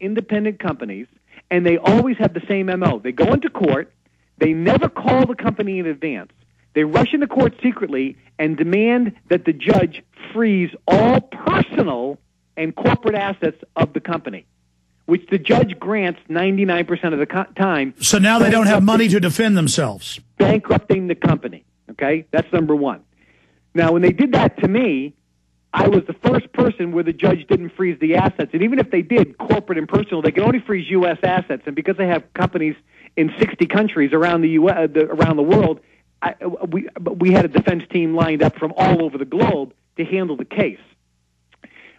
independent companies, and they always have the same MO. They go into court. They never call the company in advance. They rush into court secretly and demand that the judge freeze all personal and corporate assets of the company, which the judge grants 99% of the time. So now they don't have money to defend themselves. Bankrupting the company, okay? That's number one. Now, when they did that to me, I was the first person where the judge didn't freeze the assets. And even if they did, corporate and personal, they can only freeze U.S. assets. And because they have companies in 60 countries around the around the world, we had a defense team lined up from all over the globe to handle the case.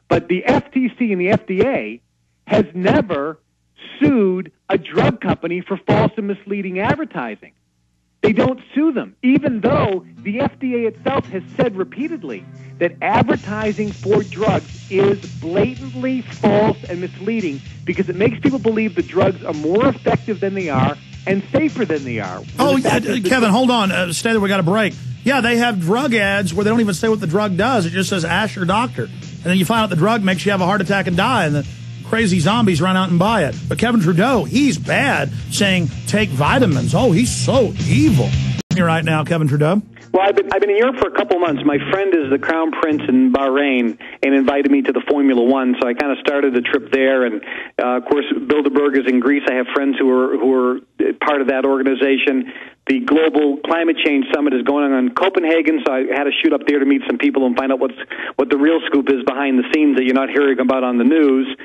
But the FTC and the FDA has never sued a drug company for false and misleading advertising. They don't sue them, even though the FDA itself has said repeatedly that advertising for drugs is blatantly false and misleading because it makes people believe the drugs are more effective than they are and safer than they are. Oh, Kevin, hold on. Stay there. We got a break. Yeah, they have drug ads where they don't even say what the drug does. It just says, ask your doctor. And then you find out the drug makes you have a heart attack and die, and the crazy zombies run out and buy it. But Kevin Trudeau, he's bad, saying take vitamins. Oh, he's so evil. Here right now, Kevin Trudeau. Well, I've been in Europe for a couple months. My friend is the Crown Prince in Bahrain and invited me to the Formula One, so I kind of started the trip there. And of course, Bilderberg is in Greece. I have friends who are part of that organization. The Global Climate Change Summit is going on in Copenhagen, so I had to shoot up there to meet some people and find out what the real scoop is behind the scenes that you're not hearing about on the news.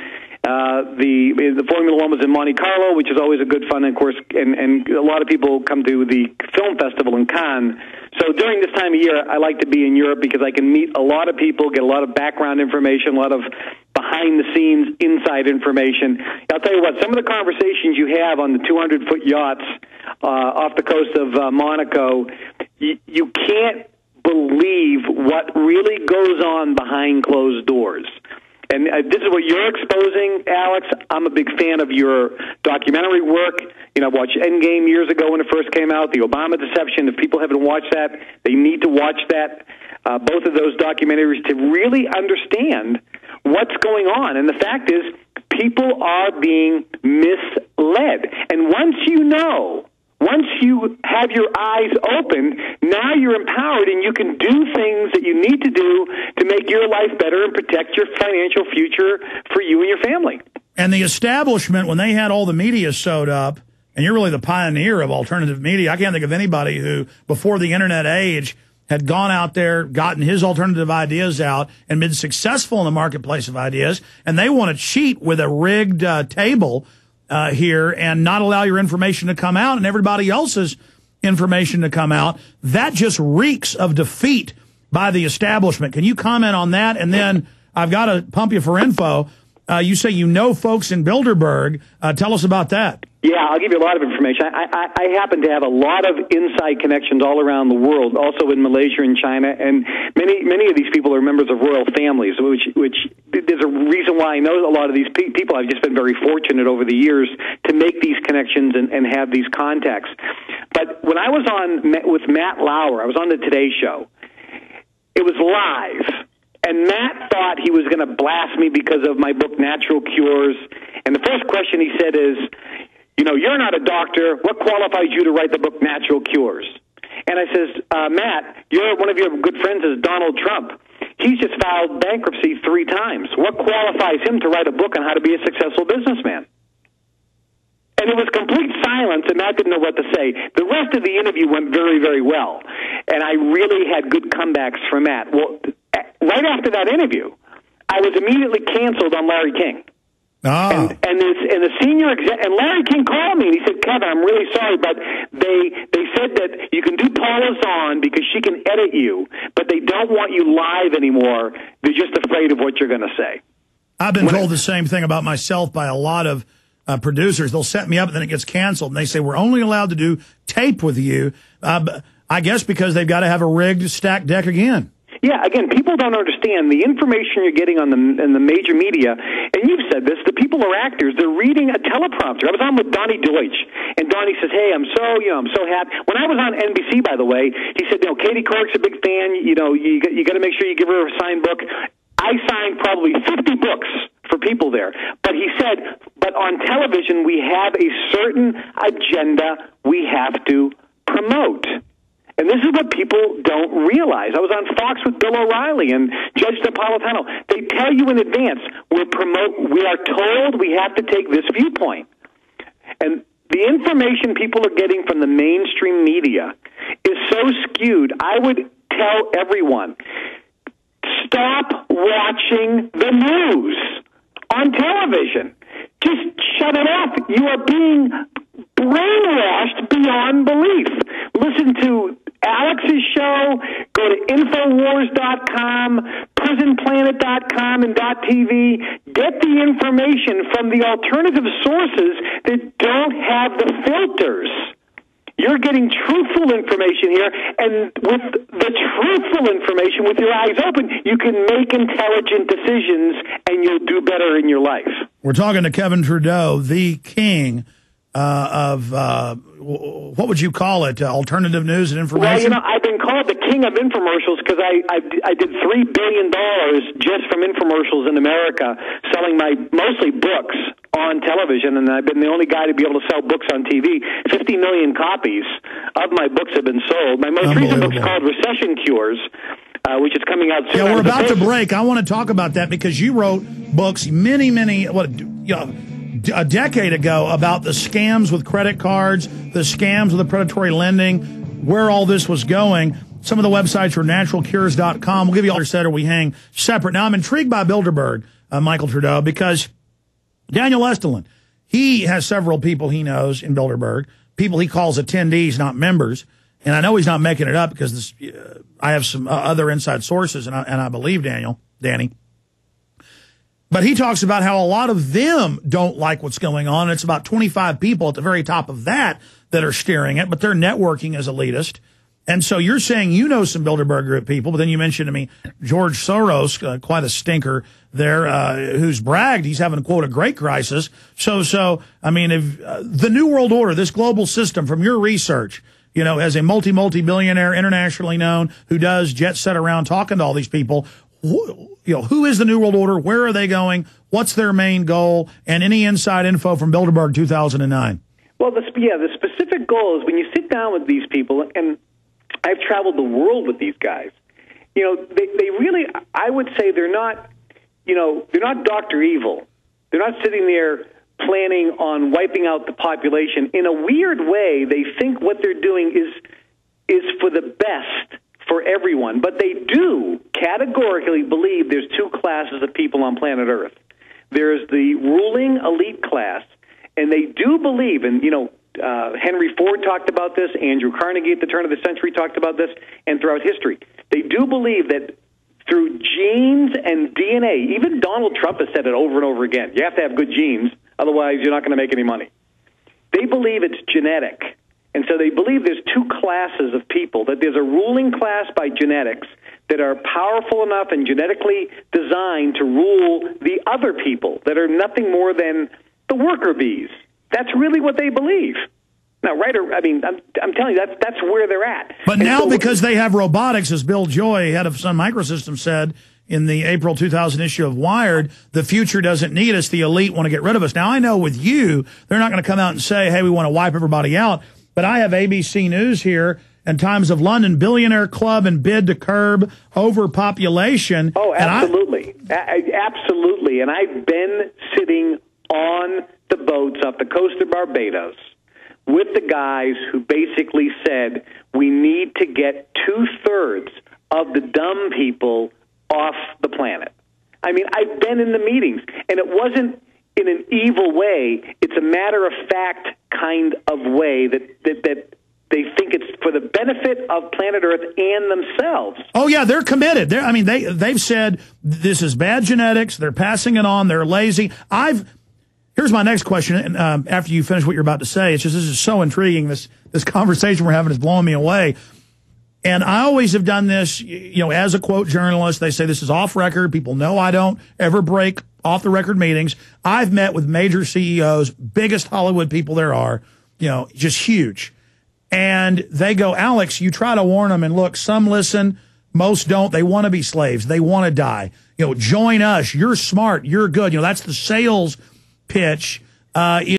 The Formula One was in Monte Carlo, which is always a good fun, of course, and a lot of people come to the film festival in Cannes. So during this time of year, I like to be in Europe because I can meet a lot of people, get a lot of background information, a lot of behind-the-scenes inside information. I'll tell you what, some of the conversations you have on the 200-foot yachts off the coast of Monaco, you can't believe what really goes on behind closed doors. And this is what you're exposing, Alex. I'm a big fan of your documentary work. You know, I watched Endgame years ago when it first came out, The Obama Deception. If people haven't watched that, they need to watch that, both of those documentaries, to really understand what's going on. And the fact is, people are being misled. And once you have your eyes open, now you're empowered and you can do things that you need to do to make your life better and protect your financial future for you and your family. And the establishment, when they had all the media sewed up, and you're really the pioneer of alternative media, I can't think of anybody who, before the internet age, had gone out there, gotten his alternative ideas out, and been successful in the marketplace of ideas, and they want to cheat with a rigged table here and not allow your information to come out and everybody else's information to come out. That just reeks of defeat by the establishment. Can you comment on that? And then I've got to pump you for info. You say you know folks in Bilderberg. Tell us about that. Yeah, I'll give you a lot of information. I happen to have a lot of inside connections all around the world, also in Malaysia and China, and many of these people are members of royal families, which there's a reason why I know a lot of these people. I've just been very fortunate over the years to make these connections and have these contacts. But when I was on with Matt Lauer, I was on the Today Show. It was live. And Matt thought he was going to blast me because of my book, Natural Cures. And the first question he said is, you know, you're not a doctor. What qualifies you to write the book, Natural Cures? And I says, Matt, one of your good friends is Donald Trump. He's just filed bankruptcy 3 times. What qualifies him to write a book on how to be a successful businessman? And it was complete silence, and Matt didn't know what to say. The rest of the interview went very, very well. And I really had good comebacks from Matt. Well, right after that interview, I was immediately canceled on Larry King. Oh. And the senior exec, and Larry King called me and he said, Kevin, I'm really sorry, but they said that you can do Paula's on because she can edit you, but they don't want you live anymore. They're just afraid of what you're going to say. I've been told the same thing about myself by a lot of producers. They'll set me up and then it gets canceled. And they say, we're only allowed to do tape with you, I guess because they've got to have a rigged stacked deck again. Yeah, again, people don't understand the information you're getting on in the major media, and you've said this, the people are actors. They're reading a teleprompter. I was on with Donnie Deutsch, and Donnie says, hey, I'm so happy. When I was on NBC, by the way, he said, Katie Couric's a big fan. You got to make sure you give her a signed book. I signed probably 50 books for people there. But he said, but but on television we have a certain agenda we have to promote. And this is what people don't realize. I was on Fox with Bill O'Reilly and Judge Napolitano. They tell you in advance, we are told we have to take this viewpoint. And the information people are getting from the mainstream media is so skewed. I would tell everyone, stop watching the news on television. Just shut it off. You are being brainwashed beyond belief. Listen to Alex's show. Go to Infowars.com, PrisonPlanet.com, and .tv. Get the information from the alternative sources that don't have the filters. You're getting truthful information here, and with the truthful information, with your eyes open, you can make intelligent decisions, and you'll do better in your life. We're talking to Kevin Trudeau, the king of, what would you call it, alternative news and information? Well, I've been called the king of infomercials because I did $3 billion just from infomercials in America, selling my mostly books on television, and I've been the only guy to be able to sell books on TV. 50 million copies of my books have been sold. My most recent book's called Recession Cures, which is coming out soon. Yeah, we're about to break. I want to talk about that because you wrote books a decade ago about the scams with credit cards, the scams with the predatory lending, where all this was going. Some of the websites are naturalcures.com. We'll give you all our set or we hang separate. Now, I'm intrigued by Bilderberg, Michael Trudeau, because Daniel Estelin, he has several people he knows in Bilderberg, people he calls attendees, not members. And I know he's not making it up because I have some other inside sources, and I believe Danny. But he talks about how a lot of them don't like what's going on. And it's about 25 people at the very top of that are steering it, but their networking is elitist. And so you're saying you know some Bilderberg Group people, but then you mentioned to me George Soros, quite a stinker there, who's bragged he's having, quote, a great crisis. So I mean, if the New World Order, this global system, from your research, as a multi-billionaire, internationally known, who does jet set around talking to all these people, who is the New World Order? Where are they going? What's their main goal? And any inside info from Bilderberg 2009? Well, the specific goal is when you sit down with these people, and I've traveled the world with these guys, they really, I would say they're not Dr. Evil. They're not sitting there planning on wiping out the population. In a weird way, they think what they're doing is for the best for everyone, but they do categorically believe there's two classes of people on planet Earth. There's the ruling elite class, and they do believe, and Henry Ford talked about this, Andrew Carnegie at the turn of the century talked about this, and throughout history, they do believe that through genes and DNA, even Donald Trump has said it over and over again, you have to have good genes, otherwise you're not going to make any money. They believe it's genetic. And so they believe there's two classes of people, that there's a ruling class by genetics that are powerful enough and genetically designed to rule the other people that are nothing more than the worker bees. That's really what they believe. Now, I'm telling you, that's where they're at. But now, because they have robotics, as Bill Joy, head of Sun Microsystems, said in the April 2000 issue of Wired, the future doesn't need us. The elite want to get rid of us. Now, I know with you, they're not going to come out and say, hey, we want to wipe everybody out. But I have ABC News here and Times of London, billionaire club and bid to curb overpopulation. Oh, absolutely. Absolutely. And I've been sitting on the boats off the coast of Barbados with the guys who basically said we need to get 2/3 of the dumb people off the planet. I mean, I've been in the meetings, and it wasn't in an evil way. It's a matter-of-fact kind of way that they think it's for the benefit of planet Earth and themselves. Oh, yeah, they're committed. They've said this is bad genetics. They're passing it on. They're lazy. Here's my next question, and after you finish what you're about to say, this is so intriguing. This conversation we're having is blowing me away. And I always have done this, as a quote journalist. They say this is off record. People know I don't ever break off the record meetings. I've met with major CEOs, biggest Hollywood people there are, just huge. And they go, Alex, you try to warn them, and look, some listen, most don't. They want to be slaves. They want to die. Join us. You're smart. You're good. That's the sales pitch You